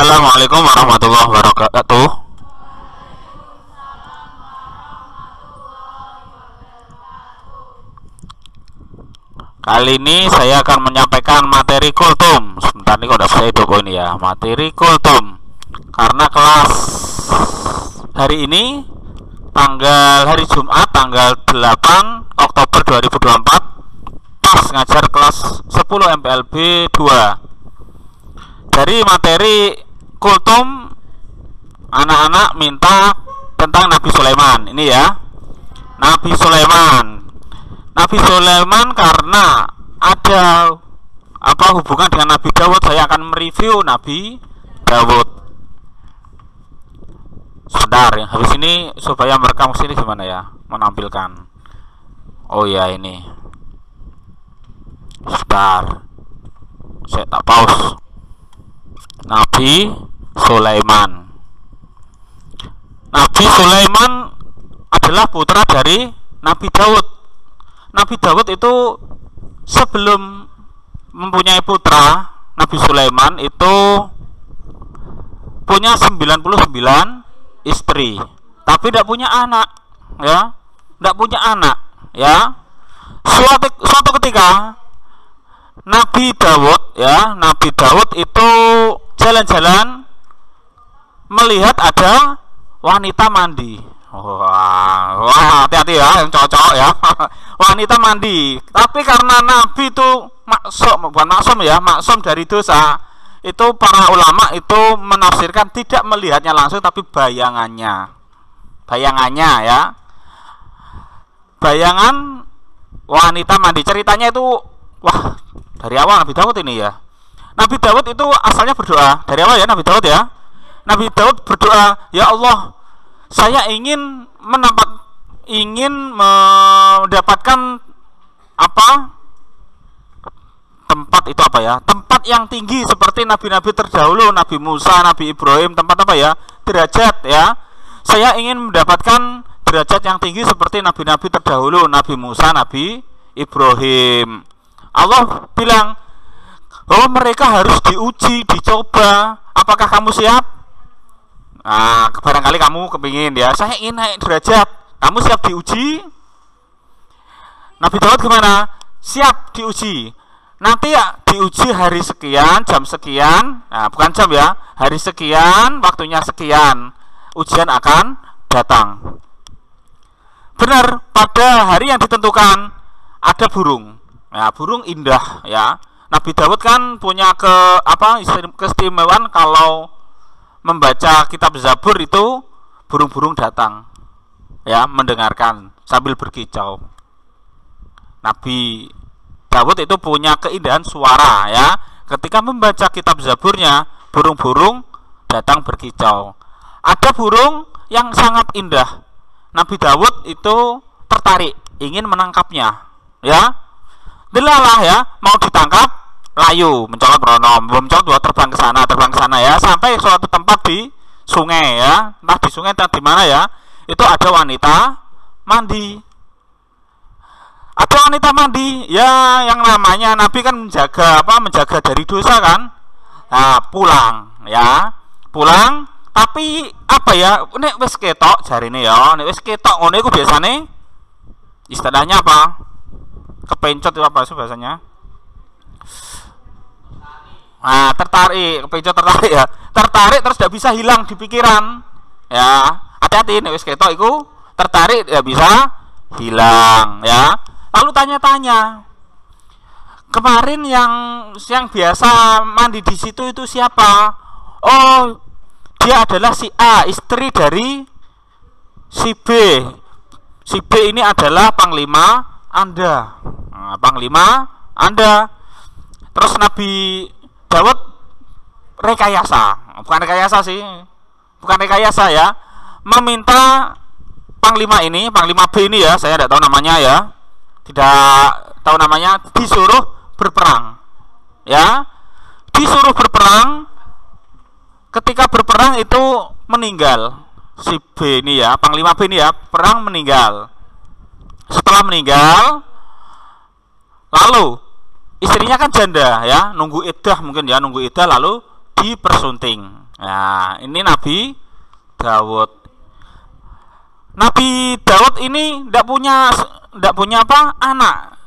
Assalamualaikum warahmatullahi wabarakatuh. Kali ini saya akan menyampaikan materi kultum. Sebentar nih, kok udah saya doko ini ya, materi kultum. Karena kelas hari ini hari Jumat tanggal 8 Oktober 2024 pas ngajar kelas 10 MPLB 2. Dari materi kultum, anak-anak minta tentang Nabi Sulaiman. Ini ya, Nabi Sulaiman karena ada hubungan dengan Nabi Dawud, saya akan mereview Nabi Dawud. Sebentar ya, habis ini supaya merekam sini gimana ya, menampilkan. Oh ya, ini sebentar, saya tak pause. Nabi Sulaiman adalah putra dari Nabi Dawud. Nabi Dawud itu sebelum mempunyai putra, Nabi Sulaiman itu punya 99 istri, tapi tidak punya anak, ya. Tidak punya anak, ya. Suatu ketika Nabi Dawud itu jalan-jalan melihat ada wanita mandi. Wah, hati-hati ya yang cowok-cowok ya. Wanita mandi. Tapi karena Nabi itu maksum dari dosa, itu para ulama itu menafsirkan tidak melihatnya langsung tapi bayangannya ya. Bayangan wanita mandi. Ceritanya itu wah, dari awal Nabi Dawud ini ya. Nabi Dawud itu asalnya berdoa. Dari awal ya Nabi Dawud ya. Nabi Dawud berdoa, "Ya Allah, saya ingin mendapatkan tempat itu tempat yang tinggi seperti nabi-nabi terdahulu, Nabi Musa, Nabi Ibrahim, tempat derajat ya. Saya ingin mendapatkan derajat yang tinggi seperti nabi-nabi terdahulu, Nabi Musa, Nabi Ibrahim." Allah bilang, "Oh, mereka harus diuji, dicoba. Apakah kamu siap?" Nah, barangkali kamu kepingin ya, saya ingin naik derajat. Kamu siap diuji? Nabi Dawud gimana? Siap diuji. Nanti ya diuji hari sekian, jam sekian. Nah, bukan jam ya, hari sekian, waktunya sekian. Ujian akan datang. Benar, pada hari yang ditentukan ada burung. Ya, burung indah ya. Nabi Dawud kan punya keistimewaan kalau membaca kitab Zabur itu burung-burung datang ya, mendengarkan sambil berkicau. Nabi Dawud itu punya keindahan suara ya. Ketika membaca kitab Zaburnya, burung-burung datang berkicau. Ada burung yang sangat indah. Nabi Dawud itu tertarik, ingin menangkapnya ya. Delalah ya, mau ditangkap, layu, mencolot meronom, mencolot terbang ke sana ya, sampai suatu tempat di sungai ya. Entah di sungai entah di mana ya. Itu ada wanita mandi. Ada wanita mandi ya, yang namanya Nabi kan menjaga dari dosa kan. Nah, pulang, tapi nek wis ketok jarine ya, nek wis ketok ngono iku biasane istilahnya kepencot itu sih bahasanya? Nah, tertarik ya. Tertarik terus tidak bisa hilang di pikiran. Ya, hati-hati nek wis ketok iku tertarik ya bisa hilang ya. Lalu tanya-tanya. Kemarin yang biasa mandi di situ itu siapa? Oh, dia adalah si A, istri dari si B. Si B ini adalah panglima Anda. Nah, panglima Anda. Terus Nabi Dawud bukan rekayasa ya, meminta panglima B ini ya, saya tidak tahu namanya ya, disuruh berperang ya, ketika berperang itu meninggal si B ini ya, panglima B ini ya, perang meninggal. Setelah meninggal, lalu istrinya kan janda ya, nunggu iddah lalu dipersunting Nah, ini Nabi Daud. Nabi Daud ini tidak punya apa? Anak.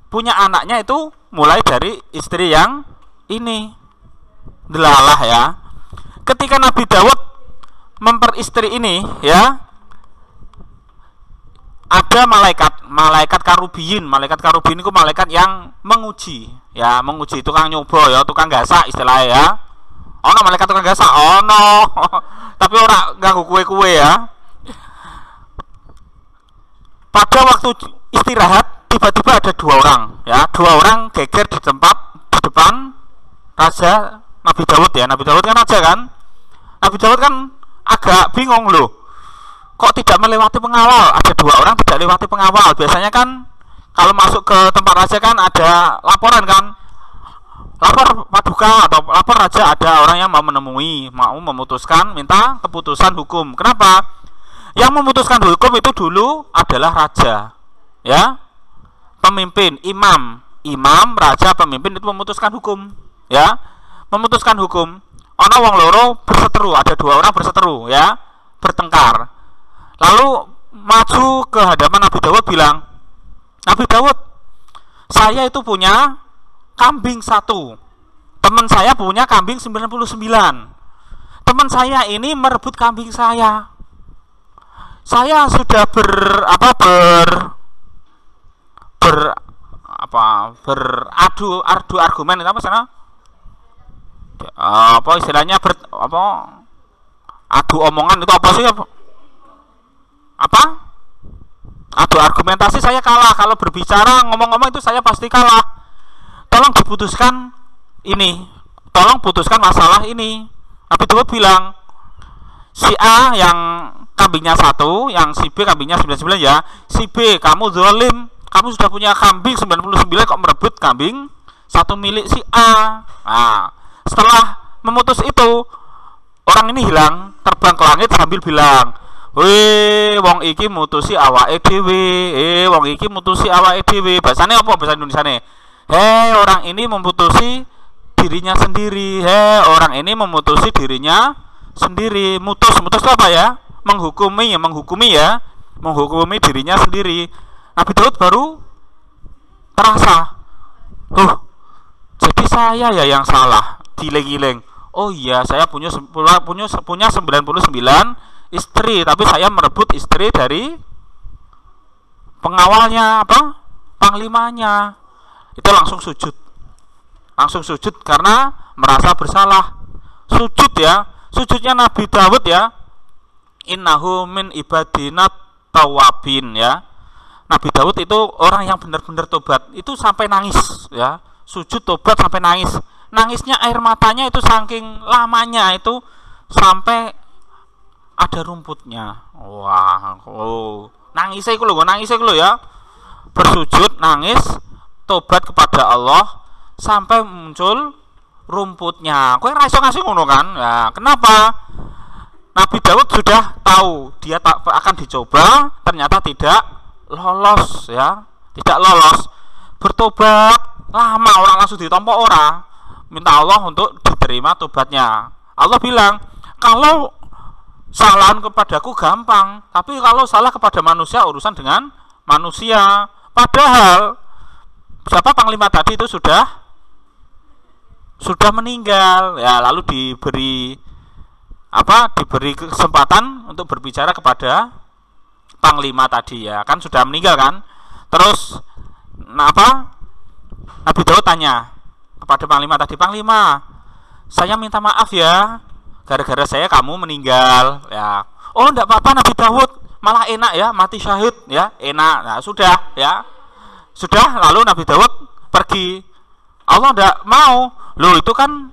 Punya anaknya itu mulai dari istri yang ini. Delalah ya. Ketika Nabi Daud memperistri ini ya, ada malaikat karubiyin. Malaikat karubiyin itu malaikat yang menguji ya, menguji tukang nyoba ya, tukang gasak istilahnya ya. Ono malaikat tukang gasak, ono. Tapi ora ganggu kue-kue ya. Pada waktu istirahat tiba-tiba ada dua orang geger di depan raja Nabi Daud ya. Nabi Daud kan raja kan. Nabi Daud kan agak bingung loh, kok tidak melewati pengawal. Ada dua orang tidak lewati pengawal. Biasanya kan kalau masuk ke tempat raja kan ada laporan kan, lapor paduka atau lapor raja, ada orang yang mau menemui, mau memutuskan, minta keputusan hukum. Kenapa? Yang memutuskan hukum itu dulu adalah raja ya, pemimpin, imam, raja, pemimpin itu memutuskan hukum ya, memutuskan hukum. Ono wong loro berseteru, ada dua orang berseteru ya, bertengkar. Lalu maju ke hadapan Nabi Daud bilang, Nabi Daud, saya itu punya kambing 1, teman saya punya kambing 99. Teman saya ini merebut kambing saya. Saya sudah beradu argumen itu apa sana? Apa istilahnya adu omongan itu apa sih? Apa? Adu argumentasi, saya kalah. Kalau berbicara ngomong-ngomong itu saya pasti kalah. Tolong diputuskan ini. Tolong putuskan masalah ini. Nabi Daud bilang, si A yang kambingnya 1, yang si B kambingnya 99 ya. Si B, kamu zalim, kamu sudah punya kambing 99 kok merebut kambing 1 milik si A. Nah, setelah memutus itu, orang ini hilang, terbang ke langit sambil bilang, weh, wong iki mutusi awake dhewe. Wong iki mutusi awake dhewe. Bahasane apa bahasa Indonesiane? Hei, orang ini memutusi dirinya sendiri. Orang ini memutusi dirinya sendiri. Mutus itu apa ya? Menghukumi ya, menghukumi dirinya sendiri. Nabi Daud baru terasa, jadi saya ya yang salah. Giling-giling. Oh iya, saya punya 99 istri, tapi saya merebut istri dari pengawalnya, panglimanya. Itu langsung sujud karena merasa bersalah. Sujud ya, sujudnya Nabi Daud ya, innahu min ibadina tawabin ya. Nabi Daud itu orang yang benar-benar tobat, itu sampai nangis ya, sujud tobat sampai nangis. Nangisnya air matanya itu saking lamanya, itu sampai ada rumputnya. Wah, nangisnya itu loh ya, bersujud nangis tobat kepada Allah sampai muncul rumputnya. Kowe ra iso ngasih ngono kan? Ya, kenapa? Nabi Daud sudah tahu dia akan dicoba, ternyata tidak lolos ya, tidak lolos. Bertobat lama, orang langsung ditompo ora. Minta Allah untuk diterima tobatnya. Allah bilang, kalau salahan kepadaku gampang, tapi kalau salah kepada manusia urusan dengan manusia. Padahal siapa panglima tadi itu sudah meninggal ya, lalu diberi kesempatan untuk berbicara kepada panglima tadi ya, kan sudah meninggal kan. Terus Nabi Daud tanya kepada panglima tadi, panglima, saya minta maaf ya, gara-gara saya kamu meninggal ya. Oh, enggak apa-apa Nabi Daud, malah enak ya, mati syahid ya, enak. Nah, sudah ya, sudah. Lalu Nabi Daud pergi. Allah enggak mau. Loh, itu kan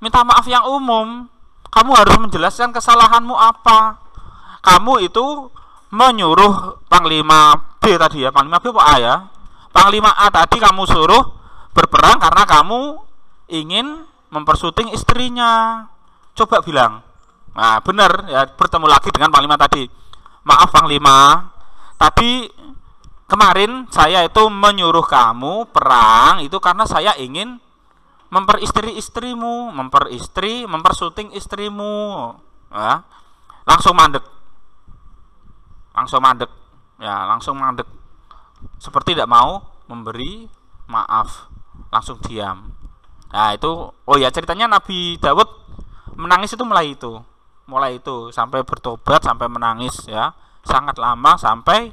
minta maaf yang umum, kamu harus menjelaskan kesalahanmu apa. Kamu itu menyuruh panglima B tadi ya, panglima B apa A ya, panglima A tadi kamu suruh berperang karena kamu ingin mempersuting istrinya. Coba bilang. Nah, benar ya, bertemu lagi dengan panglima tadi. Maaf panglima, tadi kemarin saya itu menyuruh kamu perang itu karena saya ingin memperistri istrimu, mempersuting istrimu, ya, langsung mandek, seperti tidak mau memberi maaf, langsung diam. Nah itu, oh ya, ceritanya Nabi Daud menangis itu mulai itu sampai bertobat, sampai menangis, ya, sangat lama, sampai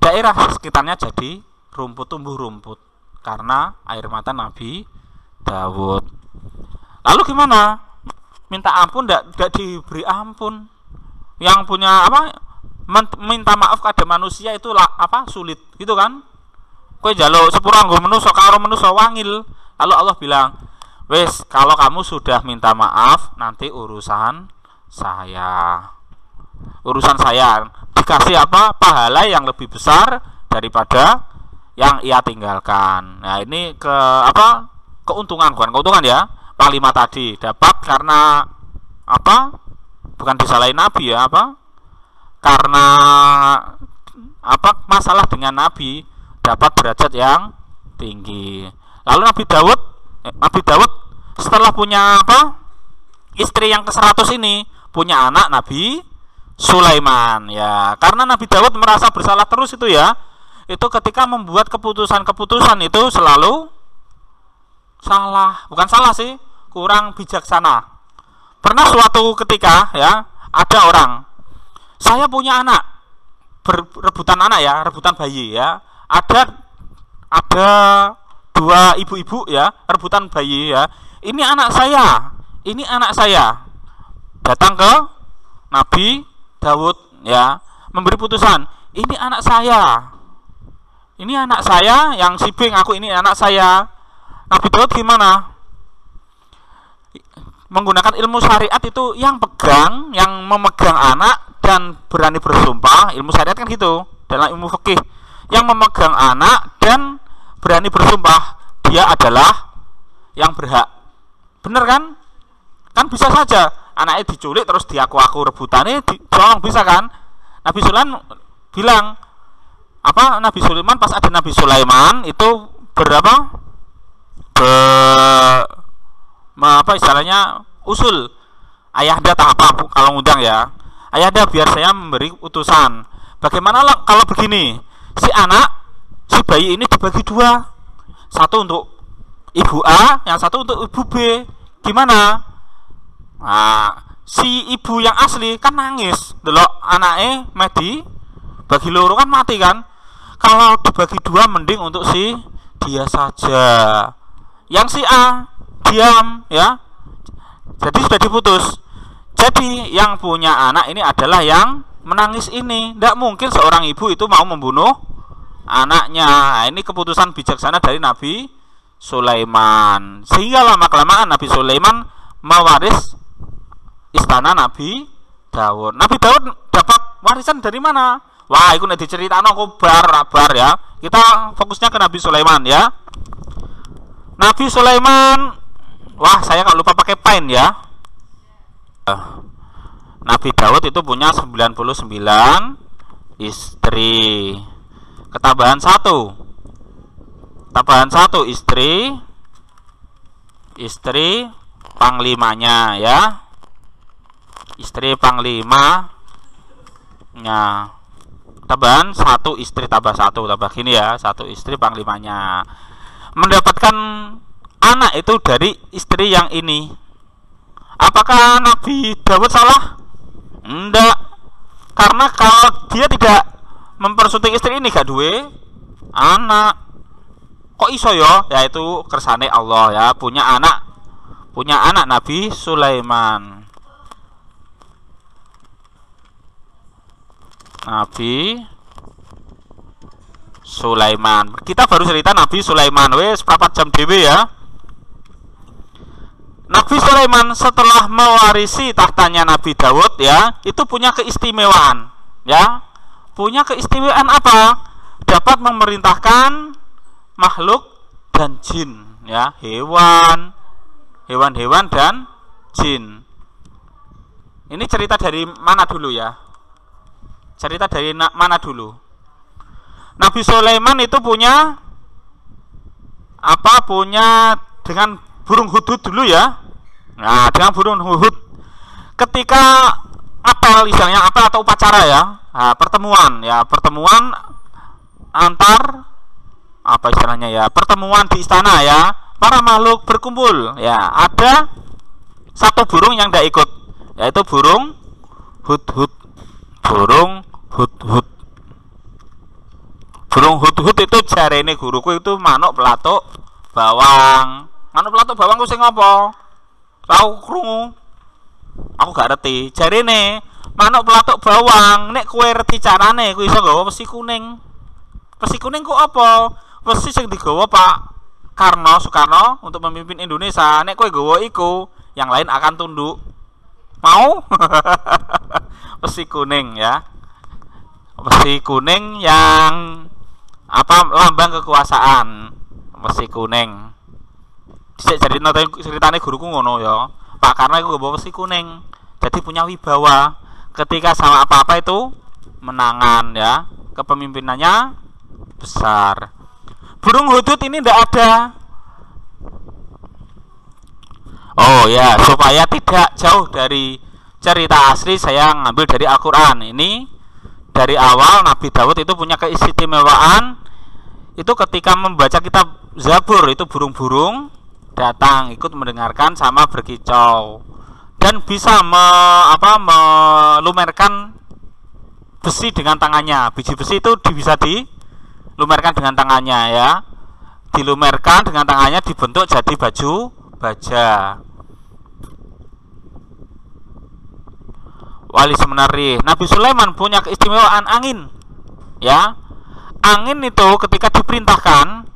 daerah sekitarnya jadi tumbuh rumput karena air mata Nabi Daud. Lalu gimana? Minta ampun tidak diberi ampun. Yang punya minta maaf kepada manusia itu sulit, gitu kan? Kowe njaluk sepura nggo manusa karo manusa wangil. Lalu Allah bilang, "Wes, kalau kamu sudah minta maaf, nanti urusan saya. Dikasih pahala yang lebih besar daripada yang ia tinggalkan." Nah, ini keuntungan, bukan keuntungan ya. Panglima tadi dapat karena bukan disalahin Nabi ya, karena masalah dengan Nabi dapat derajat yang tinggi. Lalu Nabi Daud setelah punya istri yang ke-100 ini, punya anak Nabi Sulaiman, ya. Karena Nabi Daud merasa bersalah terus itu ya. Itu ketika membuat keputusan itu selalu salah, bukan salah sih, kurang bijaksana. Pernah suatu ketika ya, ada orang, saya punya anak, rebutan bayi ya. Ada dua ibu-ibu ya, rebutan bayi ya. Ini anak saya. Datang ke Nabi Daud ya, memberi putusan, ini anak saya yang si B ngaku ini anak saya. Nabi Daud gimana? Menggunakan ilmu syariat itu yang memegang anak dan berani bersumpah. Ilmu syariat kan gitu, dalam ilmu fikih, yang memegang anak dan berani bersumpah dia adalah yang berhak. Bener kan? Kan bisa saja anaknya diculik terus diaku-aku rebutannya ditolong, bisa kan? Nabi Sulaiman bilang Nabi Sulaiman pas ada Nabi Sulaiman itu istilahnya usul, ayahanda tak kalau ngundang ya, ayahanda biar saya memberi utusan. Bagaimana kalau begini, si bayi ini dibagi dua, satu untuk ibu A, yang satu untuk ibu B, gimana? Nah, si ibu yang asli kan nangis, delok anaknya mati, bagi loro kan mati kan. Kalau dibagi dua mending untuk si dia saja, yang si A diam ya. Jadi sudah diputus. Jadi yang punya anak ini adalah yang menangis ini. Tidak mungkin seorang ibu itu mau membunuh anaknya. Nah, ini keputusan bijaksana dari Nabi Sulaiman. Sehingga lama-kelamaan Nabi Sulaiman mewaris istana Nabi Daud. Nabi Daud dapat warisan dari mana? Wah, itu nek diceritakno kok bar ya. Kita fokusnya ke Nabi Sulaiman ya. Nabi Sulaiman, wah saya nggak lupa pakai pain ya. Nabi Daud itu punya 99 istri. Ketambahan satu istri panglimanya ya. Istri panglimanya. Tambahan satu istri tambah gini ya, satu istri panglimanya. Mendapatkan anak itu dari istri yang ini. Apakah Nabi Daud salah? Enggak. Karena kalau dia tidak mempersuting istri ini gak duwe anak. Kok iso ya? Ya itu kersane Allah ya, punya anak Nabi Sulaiman. Nabi Sulaiman. Kita baru cerita Nabi Sulaiman. Wes 4 jam dhewe ya. Nabi Sulaiman setelah mewarisi tahtanya Nabi Daud ya, itu punya keistimewaan ya. Punya keistimewaan apa? Dapat memerintahkan makhluk dan jin ya, hewan dan jin. Ini cerita dari mana dulu ya? Cerita dari mana dulu? Nabi Sulaiman itu punya dengan burung hudhud dulu ya. Nah, dengan burung hudhud ketika apel, istilahnya apel atau upacara ya. Nah, pertemuan antar apa istilahnya ya, pertemuan di istana ya, para makhluk berkumpul ya. Ada satu burung yang tidak ikut, yaitu burung hudhud. Burung hudhud itu jarene guruku itu manuk pelatuk bawang. Manuk pelatuk bawang ku sing apa? Tau krungu? Aku gak ngerti. Jarene manuk pelatuk bawang, nek kowe ngerti carane kowe iso nggawa pesi kuning. Pesi kuning ku apa? Pesi sing digawa Pak Soekarno untuk memimpin Indonesia. Nek kowe nggawa iku, yang lain akan tunduk. Mau? Pesi kuning ya. Pesi kuning yang apa, lambang kekuasaan. Pesi kuning. Dhisik ceritane guruku ngono ya. Pak Karno itu nggawa pesi kuning. Jadi punya wibawa. Ketika sama apa-apa itu menangan ya. Kepemimpinannya besar. Burung hudhud ini tidak ada. Oh ya, supaya tidak jauh dari cerita asli, saya ngambil dari Al-Quran. Ini dari awal Nabi Daud itu punya keistimewaan. Itu ketika membaca kitab Zabur, itu burung-burung datang ikut mendengarkan sama berkicau dan bisa melumerkan besi dengan tangannya. Biji besi itu bisa dilumerkan dengan tangannya ya. Dilumerkan dengan tangannya, dibentuk jadi baju baja. Wali semenari, Nabi Sulaiman punya keistimewaan angin ya. Angin itu ketika diperintahkan,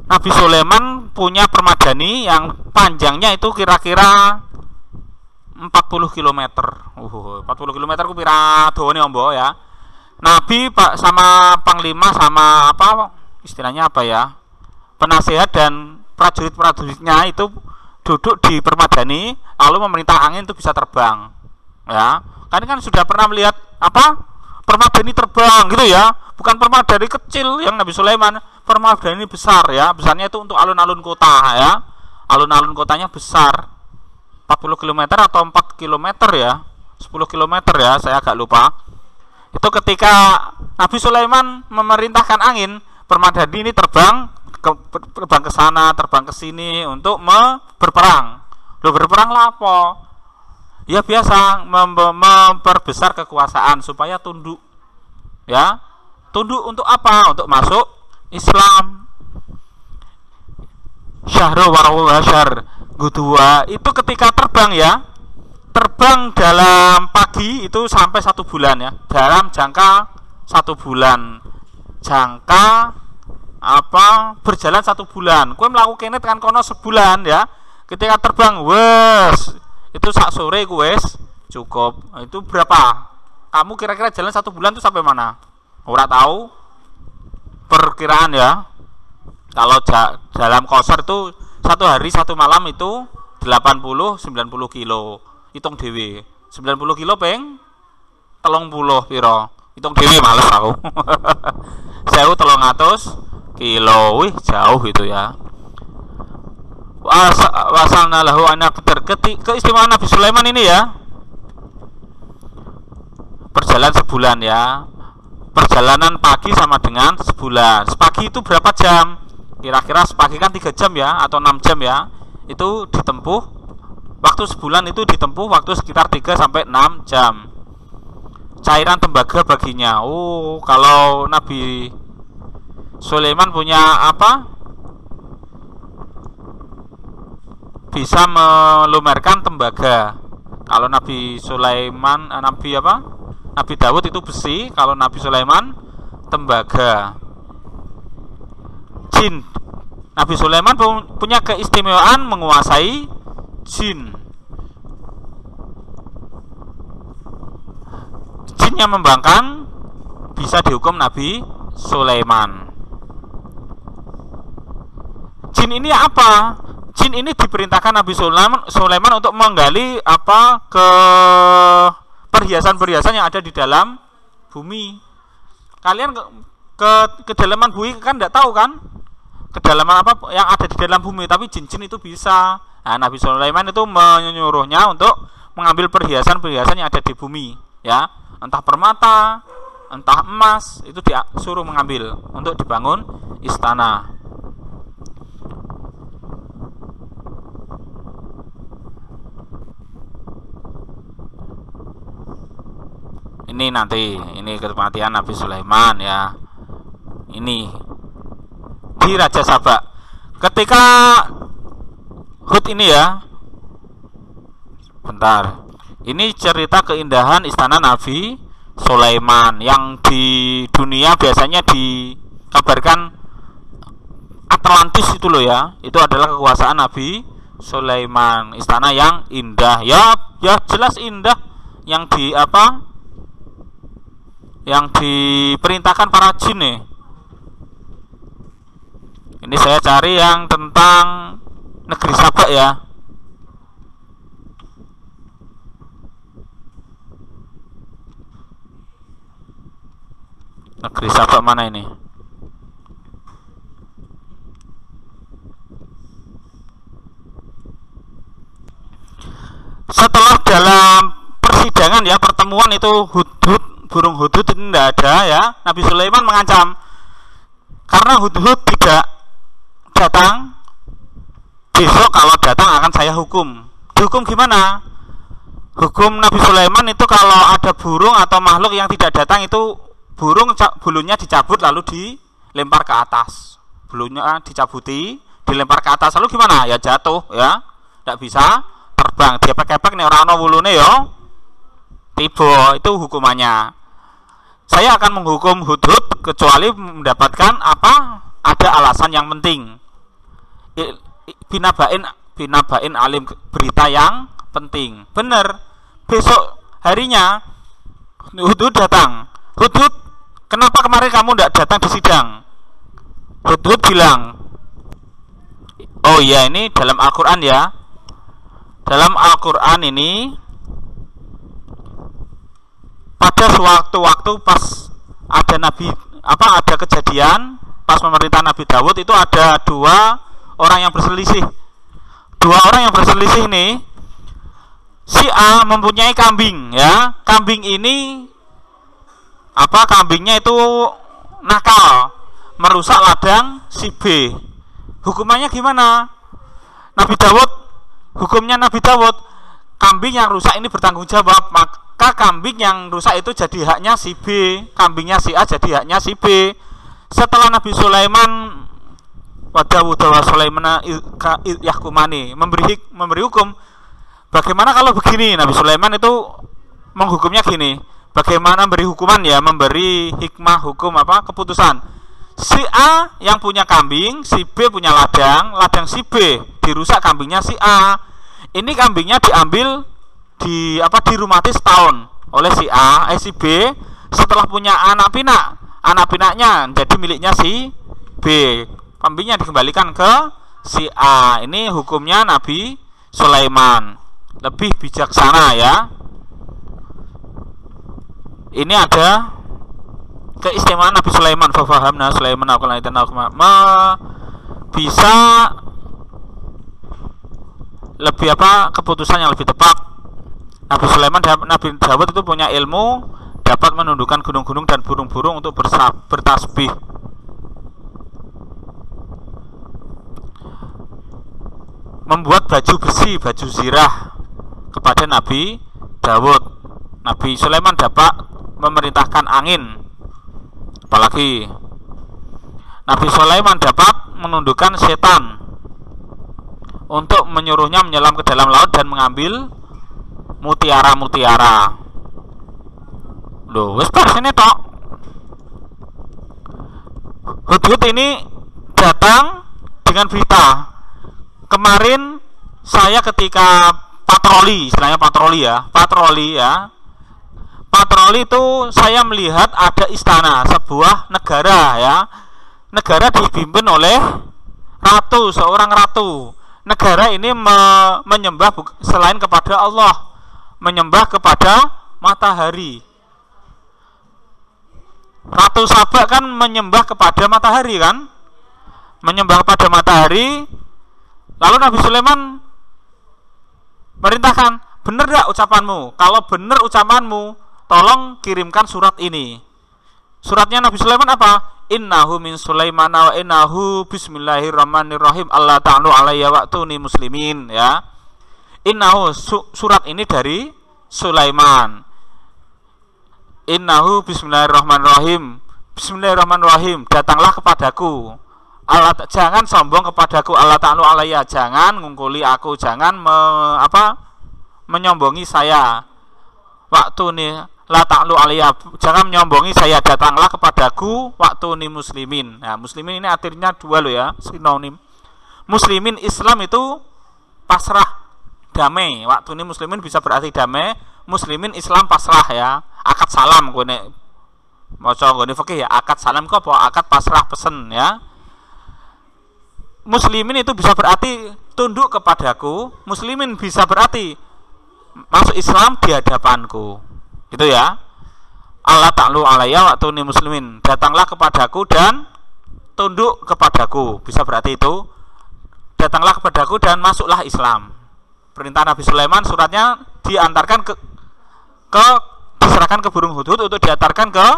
Nabi Sulaiman punya permadani yang panjangnya itu kira-kira 40 km. 40 km ku pira dawane ombo ya. Nabi Pak sama panglima sama apa istilahnya apa ya, penasehat dan prajurit-prajuritnya itu duduk di permadani lalu memerintah angin itu bisa terbang. Ya, kan sudah pernah melihat apa? Permadani terbang gitu ya. Bukan permadani kecil yang Nabi Sulaiman, permadani besar ya. Besarnya itu untuk alun-alun kota ya. Alun-alun kotanya besar. 40 km atau 4 km ya. 10 km ya, saya agak lupa. Itu ketika Nabi Sulaiman memerintahkan angin, permadani ini terbang ke sana, terbang ke sini untuk berperang. Loh, berperang lah apa? Ya biasa memperbesar kekuasaan supaya tunduk. Ya. Tunduk untuk apa? Untuk masuk Islam. Syahrul warawul hasyar gudua itu ketika terbang ya. Terbang dalam pagi itu sampai 1 bulan ya. Dalam jangka 1 bulan. Jangka apa? Berjalan 1 bulan. Kowe mlaku kene tekan kono sebulan ya. Ketika terbang wes itu sak sore wes cukup. Itu berapa? Kamu kira-kira jalan 1 bulan itu sampai mana? Ora tahu. Perkiraan ya. Kalau dalam kosor itu 1 hari 1 malam itu 80-90 kilo. Hitung dewe. 90 kilo peng 30 piro. Hitung dewe males aku. 1300 kilo. Wih, jauh itu ya. Wasalna lahu anak keistimewaan Nabi Sulaiman ini ya. Perjalanan sebulan ya. Perjalanan pagi sama dengan sebulan. Sepagi itu berapa jam? Kira-kira sepagi kan 3 jam ya, atau 6 jam ya. Itu ditempuh, waktu sebulan itu ditempuh waktu sekitar 3 sampai 6 jam. Cairan tembaga baginya. Oh, kalau Nabi Sulaiman punya apa? Bisa melumerkan tembaga. Kalau Nabi Sulaiman, Nabi apa? Nabi Daud itu besi, kalau Nabi Sulaiman tembaga. Jin. Nabi Sulaiman punya keistimewaan menguasai jin. Jin yang membangkang bisa dihukum Nabi Sulaiman. Jin ini apa? Jin ini diperintahkan Nabi Sulaiman untuk menggali apa ke perhiasan-perhiasan yang ada di dalam bumi. Kalian ke kedalaman bumi kan tidak tahu kan? kedalaman apa yang ada di dalam bumi, tapi jin-jin itu bisa. Nah, Nabi Sulaiman itu menyuruhnya untuk mengambil perhiasan-perhiasan yang ada di bumi, ya, entah permata, entah emas, itu disuruh mengambil untuk dibangun istana. Ini nanti, ini kematian Nabi Sulaiman, ya. Ini di Raja Saba. Ketika Hud ini, ya, bentar. Ini cerita keindahan istana Nabi Sulaiman yang di dunia biasanya dikabarkan Atlantis itu loh, ya. Itu adalah kekuasaan Nabi Sulaiman. Istana yang indah, ya jelas indah, yang yang diperintahkan para jin nih. Ini saya cari yang tentang negeri Saba, ya. Negeri Saba mana ini? Setelah dalam persidangan, ya, pertemuan itu burung hudhud itu tidak ada, ya. Nabi Sulaiman mengancam, karena hudhud tidak datang, besok kalau datang akan saya hukum. Dihukum gimana? Hukum Nabi Sulaiman itu kalau ada burung atau makhluk yang tidak datang, itu bulunya dicabut lalu dilempar ke atas. Bulunya dicabuti, dilempar ke atas, lalu gimana? Ya jatuh, ya. Tidak bisa terbang. Dia pek-pek nih orang ana wulune, ya. Tiba, itu hukumannya. Saya akan menghukum hudhud kecuali mendapatkan ada alasan yang penting. Binabain alim, berita yang penting. Benar. Besok harinya hudhud datang. Hudhud, kenapa kemarin kamu tidak datang di sidang? Hudhud bilang, oh iya, ini dalam Al-Quran, ya. Dalam Al-Quran ini, pada suatu-waktu pas ada kejadian pas pemerintahan Nabi Dawud, itu ada dua orang yang berselisih. Dua orang yang berselisih ini, si A mempunyai kambing, ya. Kambing ini kambingnya itu nakal, merusak ladang si B. Hukumannya gimana? Hukumnya Nabi Dawud, kambing yang rusak ini bertanggung jawab, maka kambing yang rusak itu jadi haknya si B, kambingnya si A jadi haknya si B. Setelah Nabi Sulaiman Sulaiman yahkumani, memberi hukum, bagaimana kalau begini? Nabi Sulaiman itu menghukumnya gini. Bagaimana memberi hukuman, ya, memberi hikmah hukum keputusan. Si A yang punya kambing, si B punya ladang si B dirusak kambingnya si A. Ini kambingnya diambil dirumati setahun oleh si B. Setelah punya anak pinaknya jadi miliknya si B. Kambingnya dikembalikan ke si A. Ini hukumnya Nabi Sulaiman, lebih bijaksana, ya. Ini ada keistimewaan Nabi Sulaiman. Fahamna Sulaiman bisa lebih keputusan yang lebih tepat. Nabi Sulaiman dan Nabi Dawud itu punya ilmu, dapat menundukkan gunung-gunung dan burung-burung untuk bertasbih. Membuat baju besi, baju zirah kepada Nabi Dawud. Nabi Sulaiman dapat memerintahkan angin. Apalagi Nabi Sulaiman dapat menundukkan setan untuk menyuruhnya menyelam ke dalam laut dan mengambil mutiara-mutiara. Loh, wis pas ini tok. Hudhud ini datang dengan berita. Kemarin saya ketika patroli, istilahnya patroli ya. Patroli itu saya melihat ada istana sebuah negara, ya. Negara dipimpin oleh seorang ratu. Negara ini menyembah selain kepada Allah, menyembah kepada matahari. Ratu Saba kan menyembah kepada matahari, kan? menyembah pada matahari. Lalu Nabi Sulaiman merintahkan, benar gak ucapanmu? Kalau benar ucapanmu, tolong kirimkan surat ini. Suratnya Nabi Sulaiman apa? Innahu min Sulaimana wa innahu bismillahirrahmanirrahim Allah ta'ala alayya wa'tuni muslimin, ya. Innahu, surat ini dari Sulaiman. Innahu bismillahirrahmanirrahim. Bismillahirrahmanirrahim, datanglah kepadaku. Allah, jangan sombong kepadaku. Allah ta'ala alayya, jangan ngungkuli aku, jangan menyombongi saya. Waktu nih la ta'lu alayya, jangan menyombongi saya, datanglah kepadaku waktu nih muslimin. Nah, muslimin ini artinya dua loh ya, sinonim. Muslimin Islam itu pasrah, damai. Waktu ini muslimin bisa berarti damai, muslimin Islam pasrah ya. Akad salam gue nek maca nggone fikih ya, akad salam kok apa? Akad pasrah pesen ya. Muslimin itu bisa berarti tunduk kepadaku, muslimin bisa berarti masuk Islam di hadapanku. Gitu ya. Allah ta'lu alayya waktu ini muslimin, datanglah kepadaku dan tunduk kepadaku. Bisa berarti itu datanglah kepadaku dan masuklah Islam. Perintah Nabi Sulaiman, suratnya diantarkan ke diserahkan ke burung hudhud untuk diantarkan ke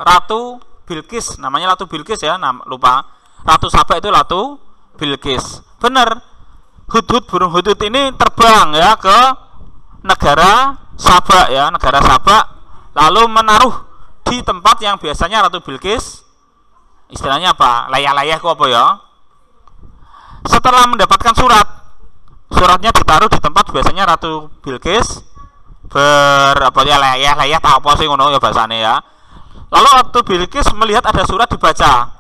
Ratu Bilqis, namanya Ratu Bilqis ya, lupa. Ratu Saba itu Ratu Bilqis. Benar. Hudhud, burung hudhud ini terbang ya ke negara Saba ya, negara Saba, lalu menaruh di tempat yang biasanya Ratu Bilqis, istilahnya apa? Layah-layah kok apa ya? Setelah mendapatkan suratnya ditaruh di tempat biasanya Ratu Bilqis layah-layah tak apa sih ngono ya bahasane ya. Lalu Ratu Bilqis melihat ada surat dibaca.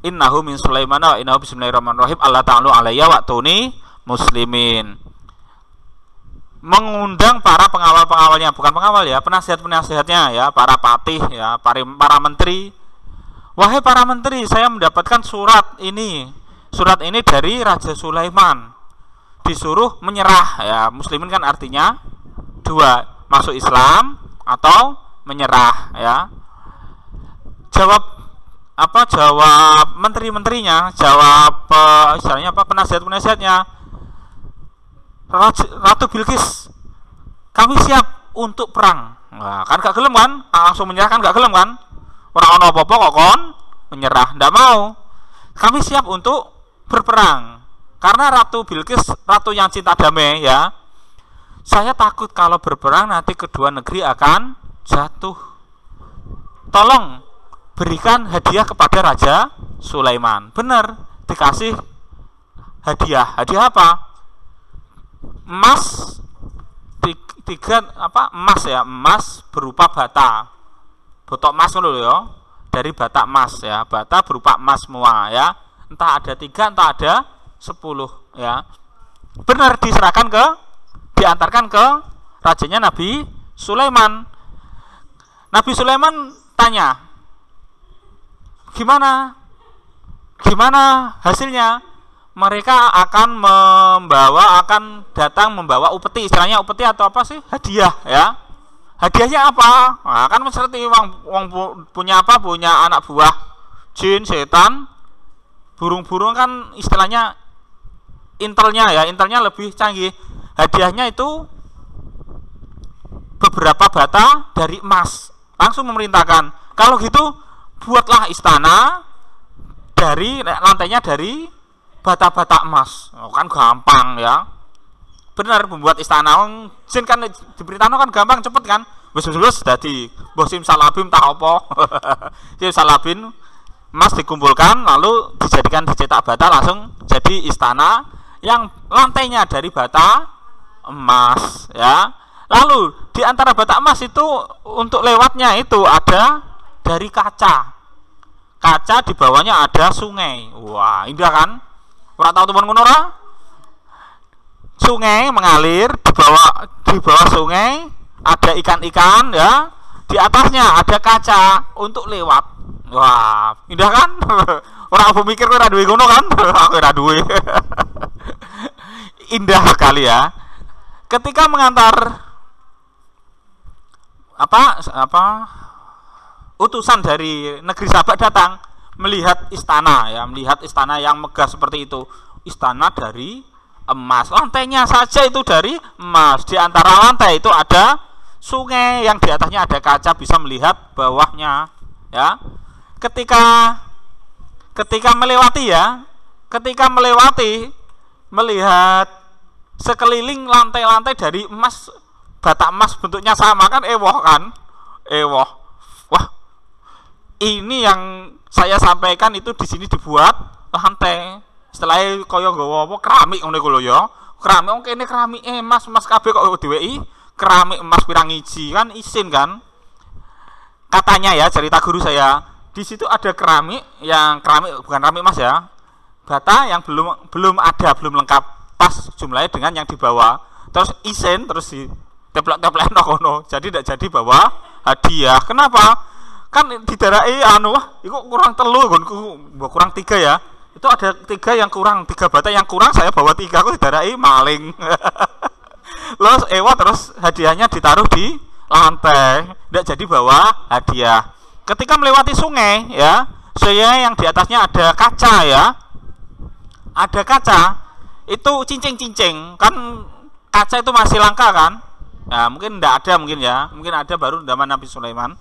Innahu min Sulaimana wa innahu bismillahirrahmanirrahim Allah ta'ala alayya wa'tuni muslimin. Mengundang para pengawal-pengawalnya, bukan pengawal ya, penasihat-penasihatnya ya, para patih ya, para menteri. Wahai para menteri, saya mendapatkan surat ini. Surat ini dari Raja Sulaiman. Disuruh menyerah ya. Muslimin kan artinya dua, masuk Islam atau menyerah ya. Jawab menteri-menterinya, jawab istilahnya apa, penasihat-penasihatnya. Ratu Bilqis, kami siap untuk perang. Nah, kan gak gelem kan? Langsung menyerah kan gak gelem kan? Orang ono apa-apa kok kon menyerah, ndak mau. Kami siap untuk berperang. Karena Ratu Bilqis, ratu yang cinta damai ya. Saya takut kalau berperang nanti kedua negeri akan jatuh. Tolong berikan hadiah kepada Raja Sulaiman. Benar, dikasih hadiah. Hadiah apa? Emas emas ya, emas berupa bata. Botok emas dulu ya, dari bata emas ya, bata berupa emas semua ya. Entah ada 3, entah ada 10 ya. Benar, diantarkan ke rajanya Nabi Sulaiman. Nabi Sulaiman tanya, gimana hasilnya? Mereka akan datang membawa upeti, istilahnya upeti atau apa sih? Hadiah ya. Hadiahnya apa? Nah, kan seperti wong punya apa? Punya anak buah jin, setan, burung-burung kan istilahnya intelnya lebih canggih. Hadiahnya itu beberapa bata dari emas. Langsung memerintahkan, kalau gitu buatlah istana dari lantainya dari bata-bata emas. Oh, kan gampang ya. Benar, membuat istana jin kan diberitahu kan gampang, cepet kan. Wis dadi mbah simsalabim tak apa. Simsalabim emas dikumpulkan lalu dicetak bata, langsung jadi istana yang lantainya dari bata emas ya. Lalu di antara bata emas itu untuk lewatnya itu ada dari kaca. Kaca di bawahnya ada sungai. Wah, indah kan? Ora tahu teman ngono ora? Sungai mengalir, di bawah sungai ada ikan-ikan ya. Di atasnya ada kaca untuk lewat. Wah, indah kan? Orang aku mikir kowe ora duwe ngono kan? Aku ora duwe. Indah sekali ya. Ketika mengantar utusan dari negeri Sabak datang melihat istana ya, melihat istana yang megah seperti itu. Istana dari emas, lantainya saja itu dari emas. Di antara lantai itu ada sungai yang di atasnya ada kaca, bisa melihat bawahnya ya. Ketika melewati melihat sekeliling lantai-lantai dari emas, bata emas bentuknya sama kan, ewoh. Wah, ini yang saya sampaikan itu di sini dibuat lantai. Setelah kaya gawa apa keramik ngono iku lho ya. Keramik wong kene keramik emas kabeh kok diweki keramik emas pirang iji kan isin kan. Katanya ya, cerita guru saya, di situ ada keramik bukan keramik emas ya. Bata yang belum lengkap pas jumlahnya dengan yang dibawa. Terus isin terus di teplek-teplek kono. Jadi tidak jadi bawa hadiah. Kenapa? Kan didarai iku kurang 3 kurang 3 ya. Itu ada 3 yang kurang, 3 bata yang kurang, saya bawa 3, aku didarai maling. Terus hadiahnya ditaruh di lantai, tidak jadi bawa hadiah. Ketika melewati sungai ya, sungai yang di atasnya ada kaca ya, ada kaca, itu cincing-cincing kan, kaca itu masih langka kan. Nah, mungkin tidak ada mungkin ada baru zaman Nabi Sulaiman.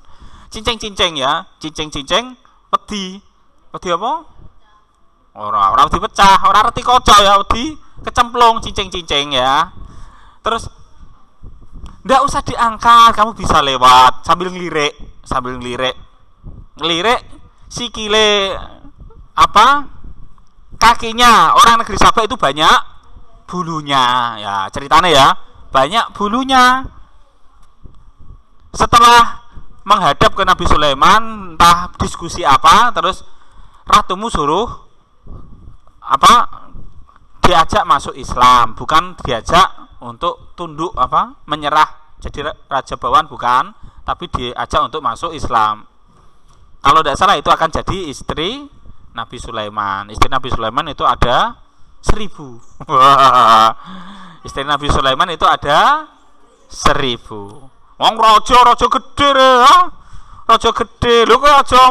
Cincing-cincing ya, cincing-cincing wedi apa? Orang wedi pecah, orang reti kocok ya, wedi kecemplung cincing-cincing ya. Terus ndak usah diangkat, kamu bisa lewat sambil ngelirik sikile kakinya orang negeri Sabak itu banyak bulunya ya, ceritanya ya, banyak bulunya. Setelah menghadap ke Nabi Sulaiman, entah diskusi apa, terus ratumu suruh diajak masuk Islam, bukan diajak untuk tunduk menyerah jadi raja bawahan, bukan, tapi diajak untuk masuk Islam. Kalau tidak salah itu akan jadi istri Nabi Sulaiman. Istri Nabi Sulaiman itu ada 1000. Istri Nabi Sulaiman itu ada 1000. Wong raja gede ya. Raja gede. Lho kok aja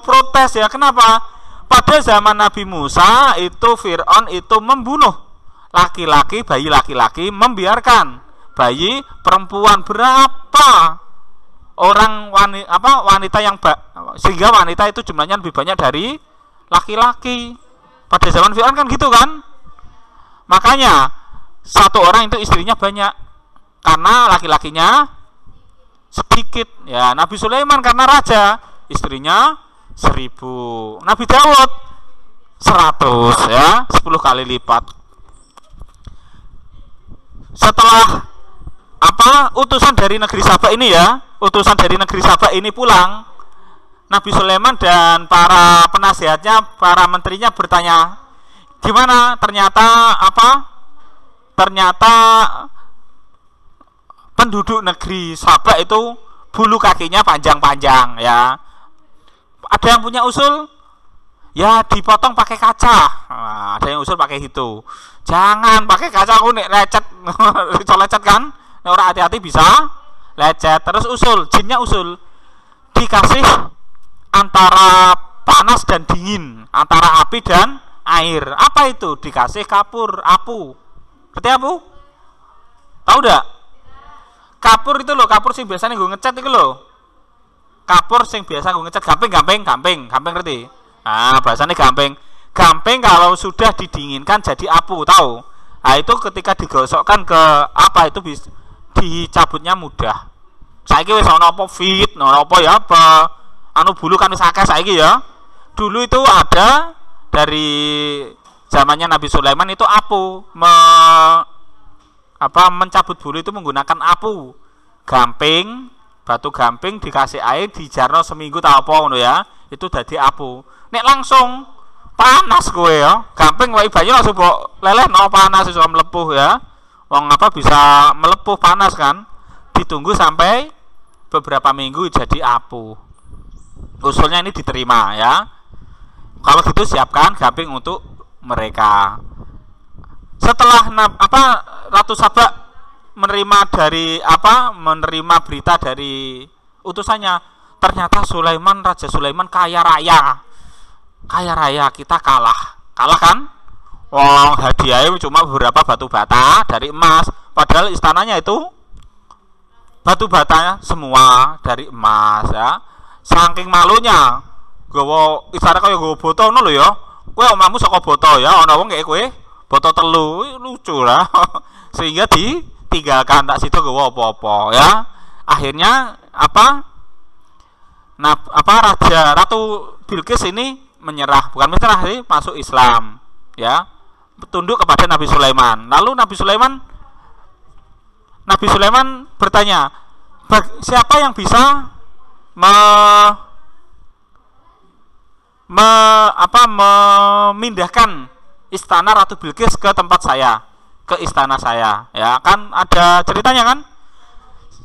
protes ya. Kenapa? Pada zaman Nabi Musa itu Fir'aun itu membunuh laki-laki, bayi laki-laki, membiarkan bayi perempuan. Berapa orang wanita yang sehingga wanita itu jumlahnya lebih banyak dari laki-laki. Pada zaman Fir'aun kan gitu kan. Makanya satu orang itu istrinya banyak karena laki-lakinya sedikit ya. Nabi Sulaiman karena raja, istrinya 1000. Nabi Daud 100 ya, 10 kali lipat. Setelah utusan dari negeri Sabak ini ya, utusan dari negeri Sabak ini pulang, Nabi Sulaiman dan para penasihatnya, para menterinya bertanya, gimana? Ternyata penduduk negeri Sabak itu bulu kakinya panjang-panjang ya. Ada yang punya usul ya dipotong pakai kaca. Nah, ada yang usul pakai itu. Jangan pakai kaca, aku nek lecet lecet kan. Nek orang hati-hati bisa lecet. Terus jinnya usul dikasih antara panas dan dingin, antara api dan air. Apa itu? Dikasih kapur, apu. Ngerti apu? Tahu enggak? Kapur itu loh, kapur sing biasanya gue ngecat itu loh. Kapur sing biasa gue ngecat gamping ngerti? Nah, bahasanya gamping kalau sudah didinginkan jadi apu, tahu? Nah, itu ketika digosokkan ke itu bisa dicabutnya mudah. Saiki wis ana apa fit, ana apa ya bulu kan wis akeh saiki ya. Dulu itu ada dari zamannya Nabi Sulaiman itu apu mencabut bulu itu menggunakan apu. Batu gamping dikasih air dijarno seminggu tak apa ngono ya, itu dadi apu. Nek langsung panas kowe ya, gamping wae banyu langsung mbok lelehno panas iso melepuh ya. Wong bisa melepuh panas kan. Ditunggu sampai beberapa minggu jadi apu. Usulnya ini diterima ya. Kalau gitu siapkan gamping untuk mereka. Setelah Ratu Sabak menerima berita dari utusannya, ternyata Raja Sulaiman kaya raya, kita kalah kan? Wong hadiahnya cuma beberapa batu bata dari emas, padahal istananya itu batu batanya semua dari emas ya. Saking malunya gowo istana kaya gowo boto ngono lho ya. Kowe omahmu saka boto ya, ana wong kayak kowe boto telu, lucu lah. Sehingga ditinggalkan, tak situ gowo apa-apa ya. Akhirnya Ratu Bilqis ini menyerah, bukan menyerah sih, masuk Islam ya, tunduk kepada Nabi Sulaiman. Lalu Nabi Sulaiman bertanya, siapa yang bisa memindahkan istana Ratu Bilqis ke tempat saya, ke istana saya ya, kan ada ceritanya kan,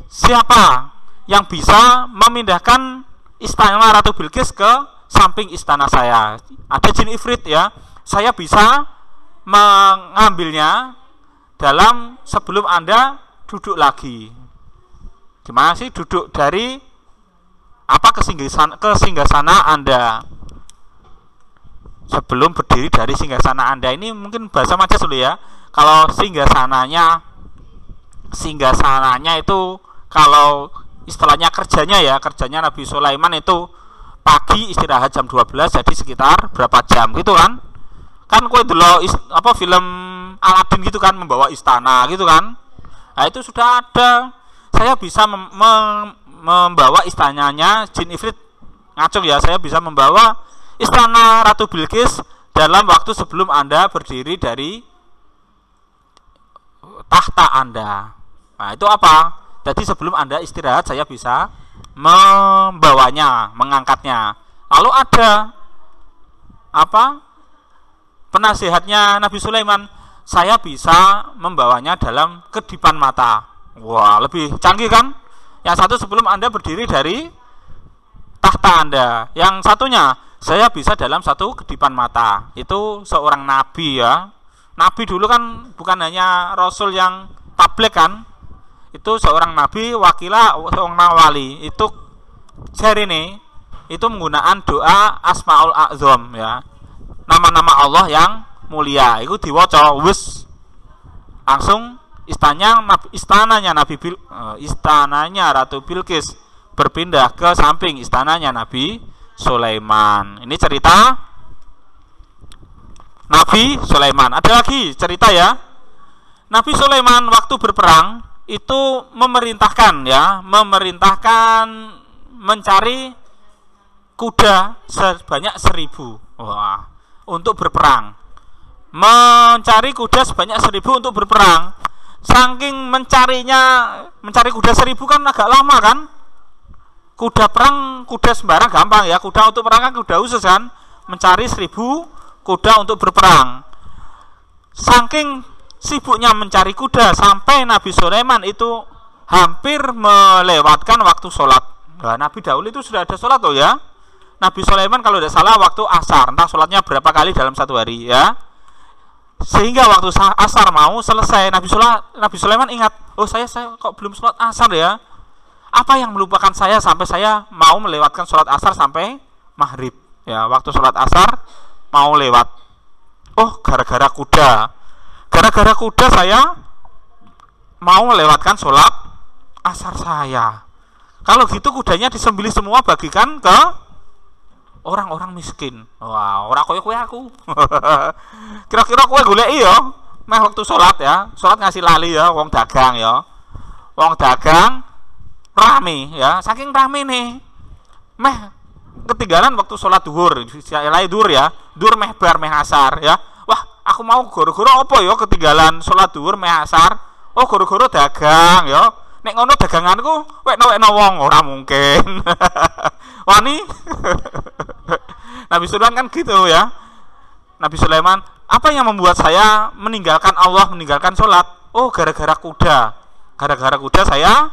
siapa yang bisa memindahkan istana Ratu Bilqis ke samping istana saya. Ada jin ifrit ya, saya bisa mengambilnya sebelum Anda duduk lagi. Gimana sih duduk dari kesinggasana Anda, sebelum berdiri dari singgasana Anda. Ini mungkin bahasa Majas dulu ya. Kalau singgasananya itu, kalau istilahnya kerjanya Nabi Sulaiman itu pagi istirahat jam 12, jadi sekitar berapa jam gitu kan? Kan kowe delok film Aladin gitu kan, membawa istana gitu kan. Nah, itu sudah ada. Saya bisa membawa istananya jin ifrit ngacung ya. Saya bisa membawa istana Ratu Bilqis dalam waktu sebelum Anda berdiri dari tahta Anda. Nah, itu apa? Jadi sebelum Anda istirahat saya bisa membawanya, mengangkatnya. Lalu ada penasihatnya Nabi Sulaiman, saya bisa membawanya dalam kedipan mata. Wah, lebih canggih kan? Yang satu sebelum Anda berdiri dari tahta Anda, yang satunya saya bisa dalam satu kedipan mata. Itu seorang nabi ya. Nabi dulu kan bukan hanya rasul yang tabligh kan, itu seorang nabi, wakilah seorang wali. Itu jarine itu menggunakan doa Asmaul A'zam ya, nama-nama Allah yang mulia. Itu diwaca wis langsung istananya Ratu Bilqis berpindah ke samping istananya Nabi Sulaiman. Ini cerita Nabi Sulaiman. Ada lagi cerita ya. Nabi Sulaiman waktu berperang itu memerintahkan mencari kuda sebanyak 1.000. Wah, untuk berperang. Mencari kuda sebanyak 1.000 untuk berperang. Saking mencari kuda 1.000 kan agak lama kan. Kuda sembarang gampang ya. Kuda untuk perang kan kuda khusus kan. Mencari 1.000 kuda untuk berperang. Saking sibuknya mencari kuda sampai Nabi Sulaiman itu hampir melewatkan waktu sholat. Nah, Nabi dahulu itu sudah ada sholat tuh ya. Nabi Sulaiman kalau tidak salah waktu asar, entah sholatnya berapa kali dalam satu hari ya. Sehingga waktu asar mau selesai, Nabi Sulaiman ingat, oh saya kok belum sholat asar ya. Apa yang melupakan saya sampai saya mau melewatkan sholat asar sampai maghrib ya. Waktu sholat asar mau lewat, oh gara-gara kuda saya mau melewatkan sholat asar saya. Kalau gitu kudanya disembelih semua, bagikan ke orang-orang miskin. Wah, ora koyo aku. Kira-kira kowe goleki ya, meh waktu sholat ya. Sholat ngasih lali ya, wong dagang ya. Wong dagang rame ya, saking rame nih. Meh ketinggalan waktu sholat duhur, duhur ya. Duhur meh bar meh asar ya. Wah, aku mau goro-goro apa ya ketinggalan sholat duhur meh asar. Oh, goro-goro dagang ya. Nek ngono daganganku wekno wong ora mungkin. Wani. Nabi Sulaiman kan gitu ya. Nabi Sulaiman, apa yang membuat saya meninggalkan Allah, meninggalkan sholat? Oh, gara-gara kuda. Gara-gara kuda saya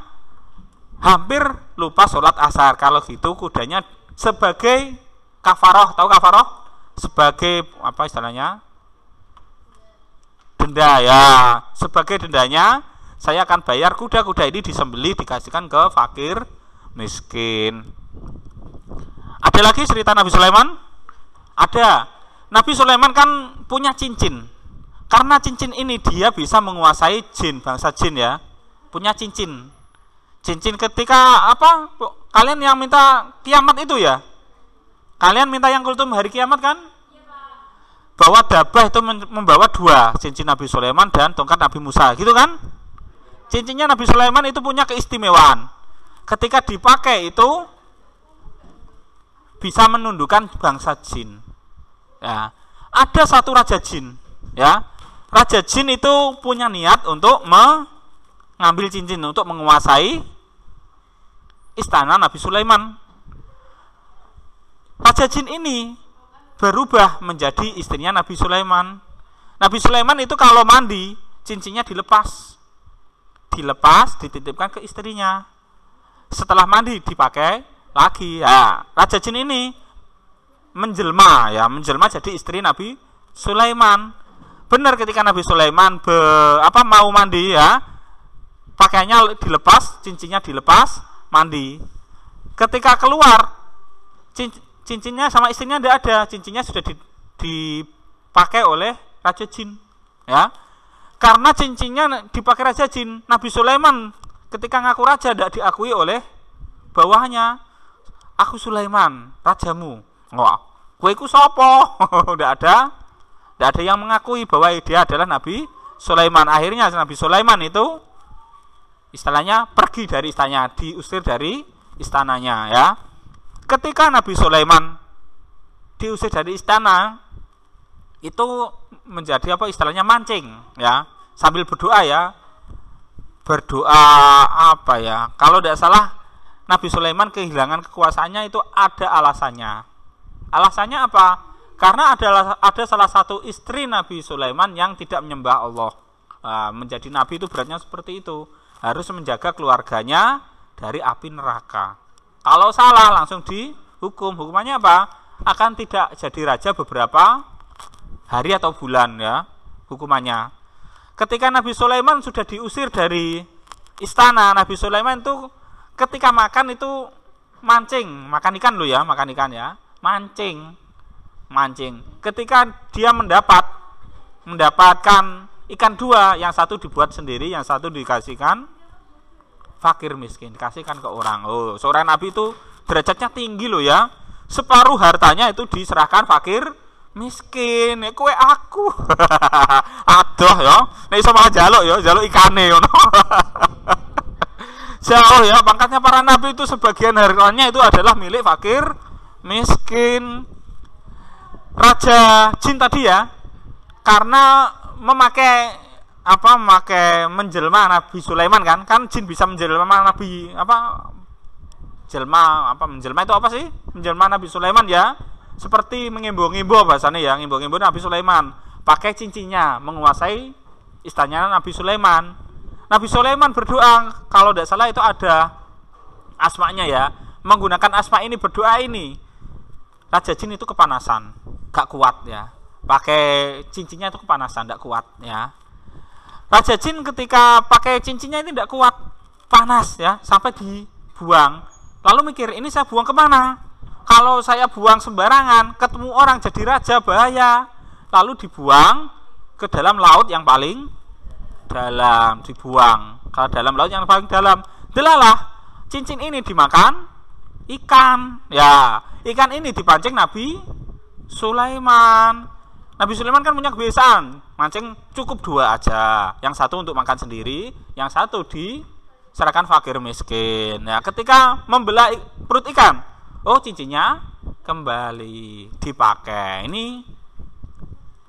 hampir lupa sholat asar. Kalau gitu kudanya sebagai kafaroh, tahu kafaroh? Sebagai apa istilahnya? Denda ya. Sebagai dendanya saya akan bayar kuda-kuda ini disembelih, dikasihkan ke fakir miskin. Ada lagi cerita Nabi Sulaiman? Ada. Nabi Sulaiman kan punya cincin. Karena cincin ini dia bisa menguasai jin, bangsa jin ya. Punya cincin. Cincin ketika apa? Kalian yang minta kiamat itu ya? Kalian minta yang kultum hari kiamat kan? Bahwa Dabah itu membawa 2, cincin Nabi Sulaiman dan tongkat Nabi Musa, gitu kan? Cincinnya Nabi Sulaiman itu punya keistimewaan. Ketika dipakai itu bisa menundukkan bangsa jin. Ya, ada satu raja jin, ya. Raja jin itu punya niat untuk mengambil cincin untuk menguasai istana Nabi Sulaiman. Raja jin ini berubah menjadi istrinya Nabi Sulaiman. Nabi Sulaiman itu kalau mandi, cincinnya dilepas, dititipkan ke istrinya. Setelah mandi dipakai lagi. Ya, Raja jin ini menjelma jadi istri Nabi Sulaiman. Benar ketika Nabi Sulaiman mau mandi ya, pakaiannya dilepas, cincinnya dilepas, mandi. Ketika keluar, cincinnya sama istrinya tidak ada, cincinnya sudah dipakai oleh Raja jin. Ya, karena cincinnya dipakai Raja jin, Nabi Sulaiman ketika ngaku raja tidak diakui oleh bawahnya. Aku Sulaiman, rajamu. Wah, kowe iku sapa? Tidak ada yang mengakui bahwa dia adalah Nabi Sulaiman. Akhirnya Nabi Sulaiman itu istilahnya pergi dari istananya, diusir dari istananya ya. Ketika Nabi Sulaiman diusir dari istana, itu menjadi apa istilahnya mancing ya, sambil berdoa ya. Berdoa apa ya? Kalau tidak salah Nabi Sulaiman kehilangan kekuasaannya itu ada alasannya. Alasannya apa? Karena ada salah satu istri Nabi Sulaiman yang tidak menyembah Allah. Menjadi nabi itu beratnya seperti itu. Harus menjaga keluarganya dari api neraka. Kalau salah langsung dihukum. Hukumannya apa? Akan tidak jadi raja beberapa hari atau bulan ya. Hukumannya. Ketika Nabi Sulaiman sudah diusir dari istana, Nabi Sulaiman itu ketika makan itu mancing, makan ikan loh ya, makan ikan ya. Mancing. Ketika dia mendapatkan ikan 2, yang satu dibuat sendiri, yang satu dikasihkan fakir miskin, kasihkan ke orang. Oh, seorang nabi itu derajatnya tinggi loh ya. Separuh hartanya itu diserahkan fakir miskin. Kowe aku. Aduh ya. Nek iso malah jaluk ikane ngono. Jauh ya, pangkatnya para nabi itu sebagian hartanya itu adalah milik fakir miskin. Raja jin tadi ya, karena memakai menjelma Nabi Sulaiman kan jin bisa menjelma Nabi menjelma itu apa sih? Menjelma Nabi Sulaiman ya, seperti mengimbo-ngimbo bahasanya ya, ngimbo-ngimbo Nabi Sulaiman, pakai cincinnya menguasai istananya Nabi Sulaiman. Nabi Sulaiman berdoa, kalau tidak salah itu ada asmanya ya, menggunakan asma ini berdoa ini. Raja jin itu kepanasan, gak kuat ya. Pakai cincinnya itu kepanasan, gak kuat ya. Raja jin ketika pakai cincinnya ini tidak kuat, panas ya, sampai dibuang. Lalu mikir, ini saya buang kemana? Kalau saya buang sembarangan, ketemu orang jadi raja bahaya. Lalu dibuang ke dalam laut yang paling dalam, dibuang ke dalam laut yang paling dalam. Delalah, cincin ini dimakan ikan ya. Ikan ini dipancing Nabi Sulaiman. Nabi Sulaiman kan punya kebiasaan mancing cukup 2 aja, yang satu untuk makan sendiri, yang satu diserahkan fakir miskin ya. Ketika membelah perut ikan, oh cincinnya kembali dipakai. Ini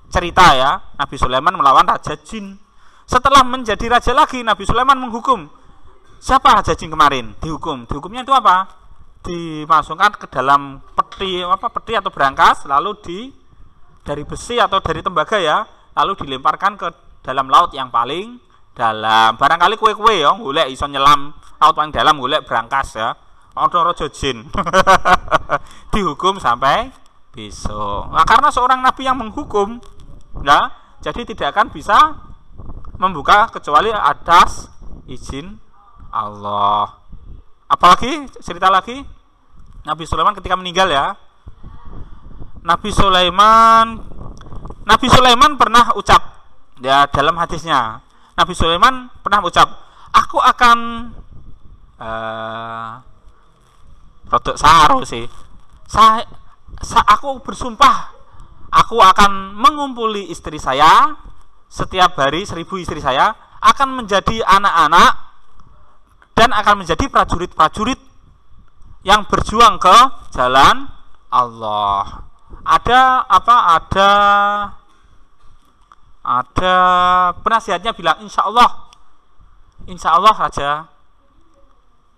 cerita ya, Nabi Sulaiman melawan raja jin. Setelah menjadi raja lagi, Nabi Sulaiman menghukum. Siapa raja jin kemarin? Dihukumnya itu apa? Dimasukkan ke dalam peti atau berangkas, lalu dari besi atau dari tembaga ya, lalu dilemparkan ke dalam laut yang paling dalam. Barangkali kue-kue ya, golek iso nyelam laut paling dalam, golek berangkas ya. Ada raja jin. Dihukum sampai besok. Nah, karena seorang nabi yang menghukum, ya, jadi tidak akan bisa membuka kecuali atas izin Allah. Apalagi cerita lagi? Nabi Sulaiman ketika meninggal ya. Nabi Sulaiman pernah ucap ya dalam hadisnya. Nabi Sulaiman pernah ucap, aku akan rodok saru sih. Aku bersumpah, aku akan mengumpuli istri saya setiap hari 1000 istri saya, akan menjadi anak-anak dan akan menjadi prajurit-prajurit yang berjuang ke jalan Allah. Ada penasihatnya bilang insya Allah raja.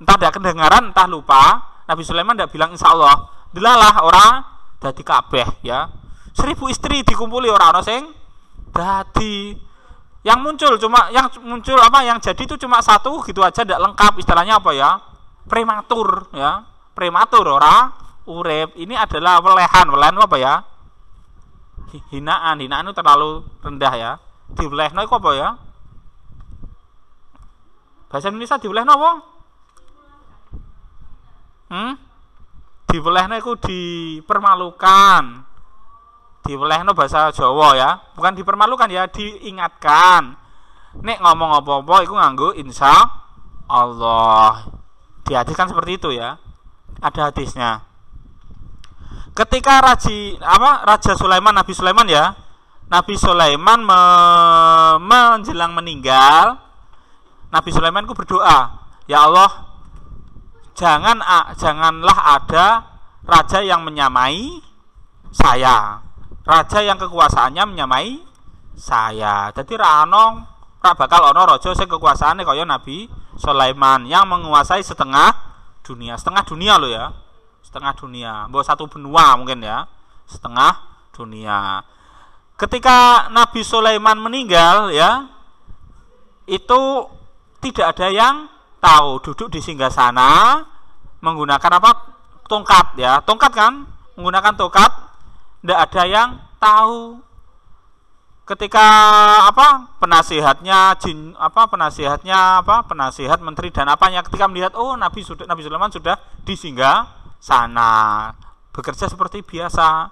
Entah ada kedengaran, entah lupa. Nabi Sulaiman tidak bilang insya Allah. Dilalah orang dadi kabeh ya. 1000 istri dikumpuli orang sing dadi. Yang muncul yang jadi itu cuma satu gitu aja, tidak lengkap, istilahnya apa ya? Prematur ya. Prematur ora urip. Ini adalah welehan apa ya? Hinaan itu terlalu rendah ya. Diwelehno iku apa ya? Bahasa Indonesia diwelehno apa? Diwelehno iku dipermalukan. Diwelehno bahasa Jawa ya. Bukan dipermalukan ya, diingatkan. Nek ngomong apa-apa iku nganggo insya Allah. Di hadis kan seperti itu ya. Ada hadisnya. Ketika Raja Sulaiman, Nabi Sulaiman ya, Nabi Sulaiman menjelang meninggal, Nabi Sulaiman itu berdoa, ya Allah, janganlah ada raja yang menyamai saya, raja yang kekuasaannya menyamai saya. Jadi ra bakal ono raja sing kekuasaane kaya Nabi Sulaiman yang menguasai setengah dunia loh ya. Setengah dunia, bahwa satu benua mungkin ya, setengah dunia. Ketika Nabi Sulaiman meninggal ya, itu tidak ada yang tahu. Duduk di singgasana menggunakan tongkat ya, tongkat kan, menggunakan tongkat, tidak ada yang tahu. Ketika penasihat menteri dan apanya ketika melihat Nabi Sulaiman sudah disinggah sana bekerja seperti biasa,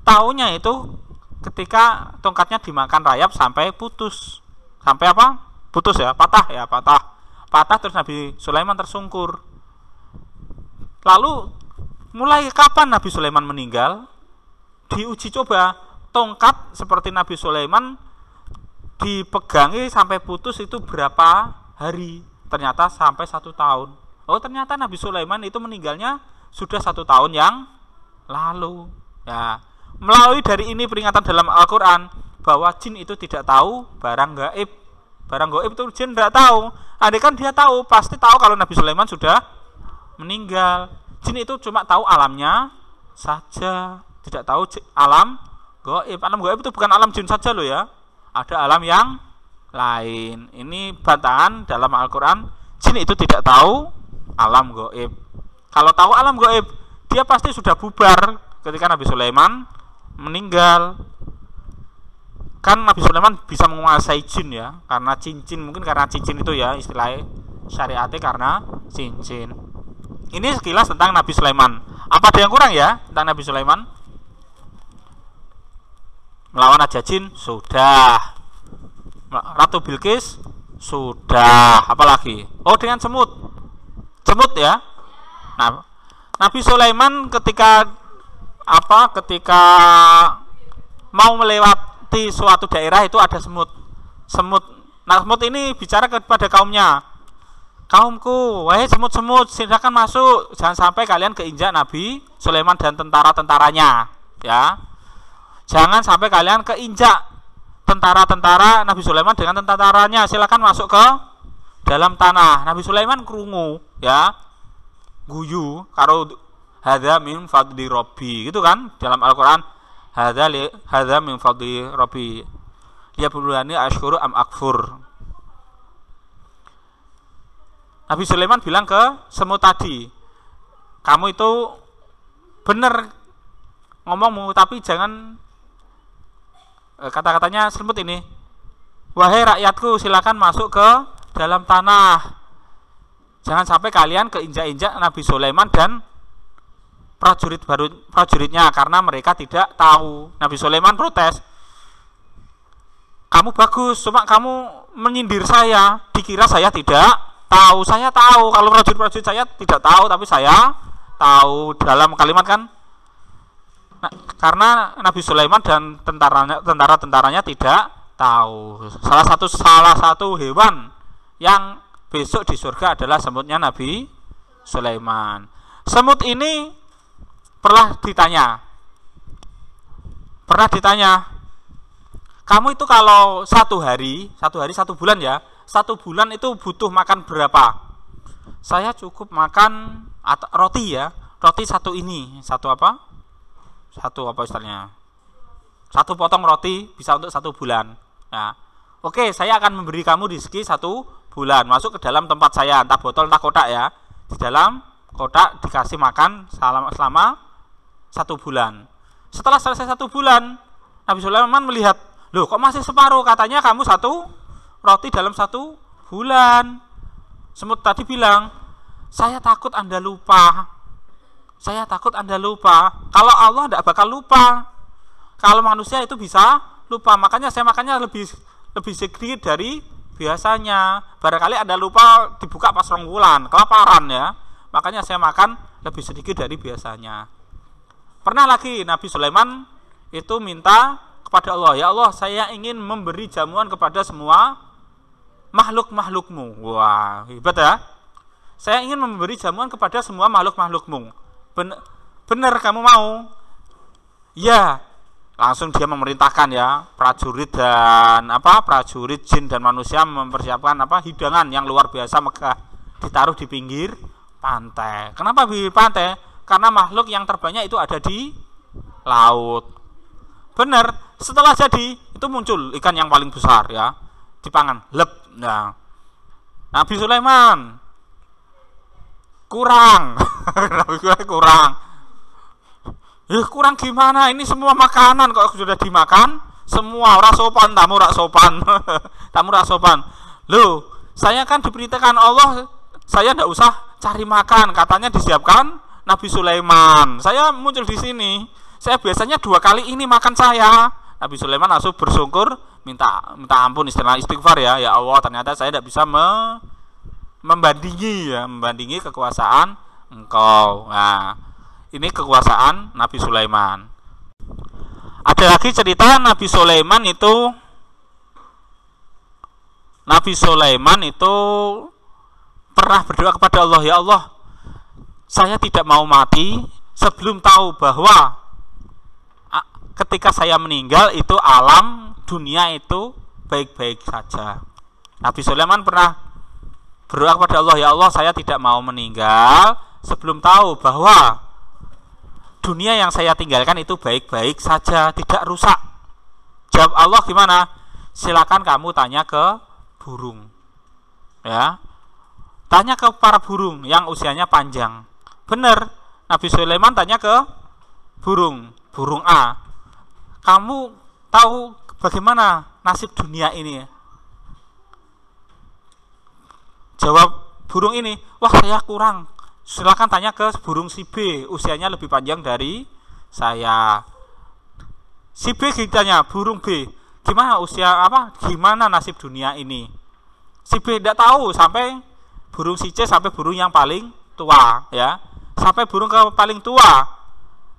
taunya itu ketika tongkatnya dimakan rayap sampai putus, patah terus Nabi Sulaiman tersungkur. Lalu mulai kapan Nabi Sulaiman meninggal? Diuji coba, tongkat seperti Nabi Sulaiman dipegangi sampai putus itu berapa hari? Ternyata sampai 1 tahun. Ternyata Nabi Sulaiman itu meninggalnya sudah 1 tahun yang lalu ya. Melalui dari ini peringatan dalam Al-Quran bahwa jin itu tidak tahu barang gaib. Barang gaib itu jin tidak tahu. Andai kan dia tahu, pasti tahu kalau Nabi Sulaiman sudah meninggal. Jin itu cuma tahu alamnya saja, tidak tahu alam gaib. Alam gaib itu bukan alam jin saja loh ya, ada alam yang lain. Ini bantahan dalam Al-Quran, jin itu tidak tahu alam gaib. Kalau tahu alam gaib, dia pasti sudah bubar ketika Nabi Sulaiman meninggal. Kan Nabi Sulaiman bisa menguasai jin ya, karena cincin, mungkin karena cincin itu ya, istilah syariatnya karena cincin. Ini sekilas tentang Nabi Sulaiman. Apa ada yang kurang ya tentang Nabi Sulaiman? Melawan Raja Jin sudah. Ratu Bilqis sudah. Apalagi? Dengan semut ya. Nah, Nabi Sulaiman ketika mau melewati suatu daerah itu ada semut. Nah, semut ini bicara kepada kaumnya. Kaumku, wahai semut-semut, silakan masuk. Jangan sampai kalian keinjak Nabi Sulaiman dan tentara-tentaranya, ya. Jangan sampai kalian keinjak tentara-tentara Nabi Sulaiman dengan tentaranya. Silakan masuk ke dalam tanah. Nabi Sulaiman krungu, ya. Guyu karo hadza min fadli rabbi gitu kan dalam Al-Qur'an, hadza min fadli rabbi liyabluwani asykuru am akfur. Nabi Sulaiman bilang ke semut tadi, kamu itu benar ngomongmu, tapi jangan kata-katanya semut ini, wahai rakyatku silakan masuk ke dalam tanah. Jangan sampai kalian keinjak-injak Nabi Sulaiman dan prajuritnya karena mereka tidak tahu. Nabi Sulaiman protes, kamu bagus, cuma kamu menyindir saya, dikira saya tidak tahu. Saya tahu kalau prajurit saya tidak tahu, tapi saya tahu. Dalam kalimat kan, karena Nabi Sulaiman dan tentara-tentaranya tidak tahu. Salah satu hewan yang besok di surga adalah semutnya Nabi Sulaiman. Semut ini pernah ditanya, kamu itu kalau satu hari 1 bulan ya, 1 bulan itu butuh makan berapa? Saya cukup makan roti ya, roti satu ini, satu apa istilahnya? 1 potong roti bisa untuk 1 bulan. Nah, oke, saya akan memberi kamu rezeki 1 bulan. Masuk ke dalam tempat saya, entah botol entah kotak ya. Di dalam kotak dikasih makan selama 1 bulan. Setelah selesai 1 bulan, Nabi Sulaiman melihat, loh kok masih separuh, katanya kamu 1 roti dalam 1 bulan. Semut tadi bilang, saya takut Anda lupa. Kalau Allah tidak bakal lupa. Kalau manusia itu bisa lupa, makanya saya makannya lebih sedikit dari biasanya. Barangkali Anda lupa dibuka pas 2 bulan, kelaparan ya. Makanya saya makan lebih sedikit dari biasanya. Pernah lagi Nabi Sulaiman itu minta kepada Allah, ya Allah, saya ingin memberi jamuan kepada semua makhluk-makhlukmu. Wah, hebat ya. Saya ingin memberi jamuan kepada semua makhluk-makhlukmu. Benar kamu mau? Ya. Langsung dia memerintahkan ya, prajurit jin dan manusia mempersiapkan hidangan yang luar biasa megah, ditaruh di pinggir pantai. Kenapa di pantai? Karena makhluk yang terbanyak itu ada di laut. Benar, setelah jadi itu muncul ikan yang paling besar ya, dipangan, lep. Nah, Nabi Sulaiman kurang. Kurang gimana? Ini semua makanan kok sudah dimakan semua, ora sopan, tamu ora sopan. Loh, saya kan diperintahkan Allah, saya tidak usah cari makan, katanya disiapkan Nabi Sulaiman. Saya muncul di sini. Saya biasanya 2 kali ini makan saya. Nabi Sulaiman langsung bersyukur, minta ampun, istilah istighfar ya. Ya Allah, ternyata saya tidak bisa membandingi kekuasaan Engkau. Nah, ini kekuasaan Nabi Sulaiman. Ada lagi cerita Nabi Sulaiman itu pernah berdoa kepada Allah, ya Allah, saya tidak mau mati sebelum tahu bahwa ketika saya meninggal itu alam dunia itu baik-baik saja. Nabi Sulaiman pernah berdoa kepada Allah, ya Allah, saya tidak mau meninggal sebelum tahu bahwa dunia yang saya tinggalkan itu baik-baik saja, tidak rusak. Jawab Allah gimana? Silakan kamu tanya ke burung. Ya. Tanya ke para burung yang usianya panjang. Benar, Nabi Sulaiman tanya ke burung A. Kamu tahu bagaimana nasib dunia ini? Jawab burung ini, wah saya kurang. Silakan tanya ke burung si B, usianya lebih panjang dari saya. Si B ditanya burung B, gimana nasib dunia ini? Si B tidak tahu sampai burung si C, sampai burung yang paling tua ya. Sampai burung ke paling tua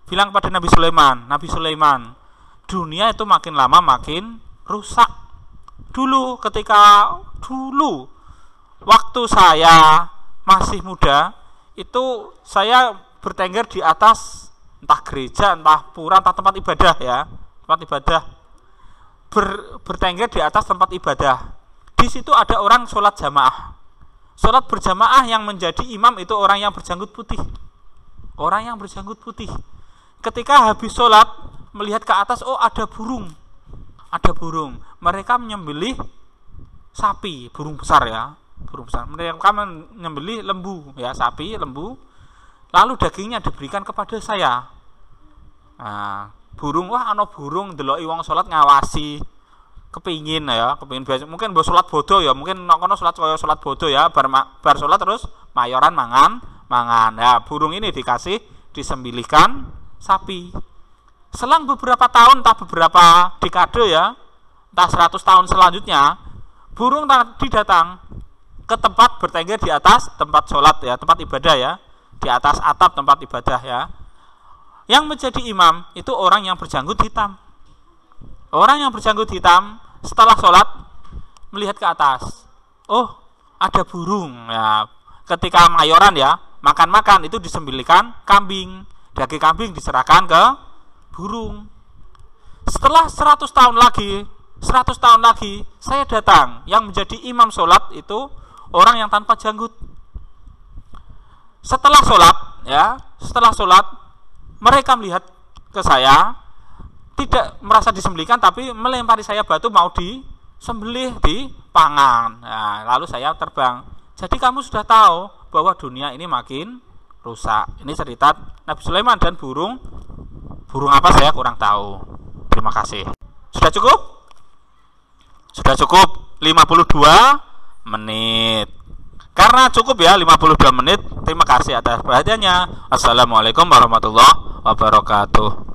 bilang pada Nabi Sulaiman, dunia itu makin lama makin rusak. Dulu waktu saya masih muda, itu saya bertengger di atas entah gereja, entah pura, entah tempat ibadah ya, bertengger di atas tempat ibadah. Di situ ada orang sholat jamaah, sholat berjamaah, yang menjadi imam itu orang yang berjanggut putih. Ketika habis sholat melihat ke atas, oh ada burung. Mereka menyembelih sapi, burung besar. Mereka menyembelih lembu ya, sapi, lembu. Lalu dagingnya diberikan kepada saya. Nah, burung, wah ana burung ndeloki wong salat ngawasi. Kepingin biasa. Mungkin mbok salat bodo ya, mungkin nek kono salat kaya salat bodo ya, bar salat terus mayoran mangan. Ya, burung ini dikasih disembelihkan sapi. Selang beberapa tahun, entah beberapa dekade ya, entah 100 tahun selanjutnya, burung tadi datang ke tempat bertengger di atas tempat sholat ya, tempat ibadah ya, di atas atap tempat ibadah ya. Yang menjadi imam itu orang yang berjanggut hitam. Orang yang berjanggut hitam setelah sholat melihat ke atas. Oh, ada burung ya. Ketika mayoran ya, makan-makan itu disembelihkan kambing. Daging kambing diserahkan ke burung. Setelah 100 tahun lagi saya datang, yang menjadi imam sholat itu orang yang tanpa janggut. Setelah sholat mereka melihat ke saya, tidak merasa disembelihkan tapi melempari saya batu, mau disembelih, dipangan. Nah, lalu saya terbang. Jadi kamu sudah tahu bahwa dunia ini makin rusak. Ini cerita Nabi Sulaiman dan burung apa saya kurang tahu. Terima kasih. Sudah cukup? Sudah cukup 52 menit. Karena cukup ya 52 menit. Terima kasih atas perhatiannya. Assalamualaikum warahmatullahi wabarakatuh.